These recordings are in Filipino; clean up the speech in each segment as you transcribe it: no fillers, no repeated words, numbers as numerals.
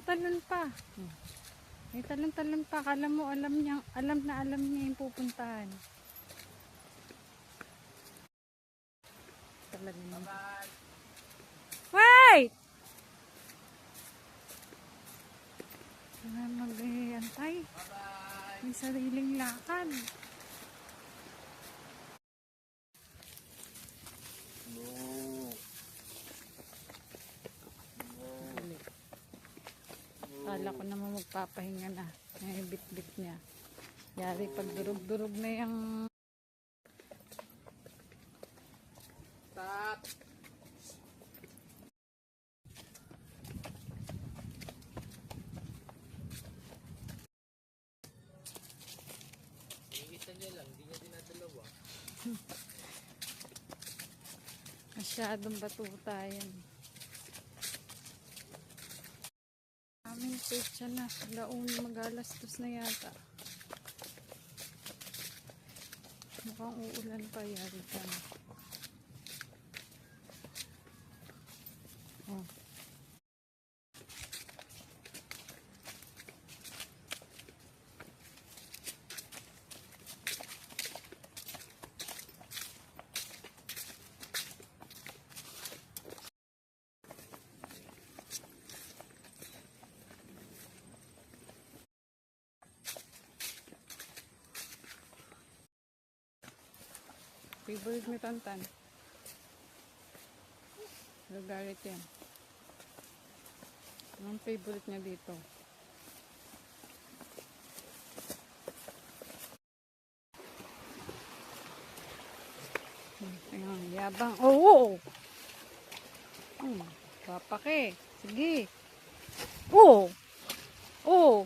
talon pa. May talon pa. Kala mo alam niya yung pupuntahan. Talaga naman. Wait! Wala mag-antay. May sariling lakad. Kala ko naman magpapahinga na. May bit-bit niya. Yari pag durog-durog na yung... Stop! Iisa niya lang, hindi niya dinadalawa. Masyadong batuta yan. Aming pecha na. Laon mag-alas-dos na yata. Mukhang uulan pa yari ka na. Oh. Favorite ni Tantan. Gagalit yan. Ang favorite niya dito. Ayan, yabang. Oh! Papake. Sige. Oh! Oh!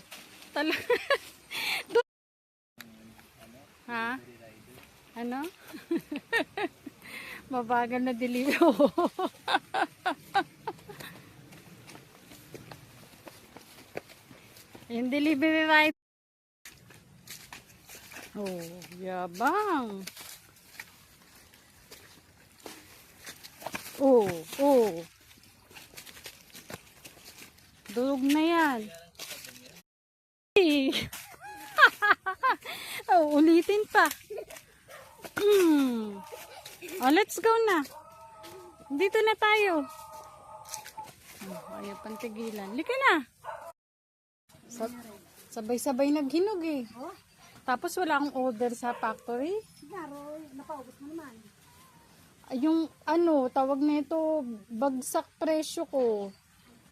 Talaga. Ha? Ano? Mabagal na delivery. Yung delivery right. Oh, yabang. Oh, oh. Durog na yan. Oh, ulitin pa. Oh, let's go na. Dito na tayo. Ayaw pang tigilan. Lika na. Sabay-sabay naghinog eh. Tapos wala akong order sa factory. Sigaro, napaubos mo naman. Yung ano, tawag na ito, bagsak presyo ko.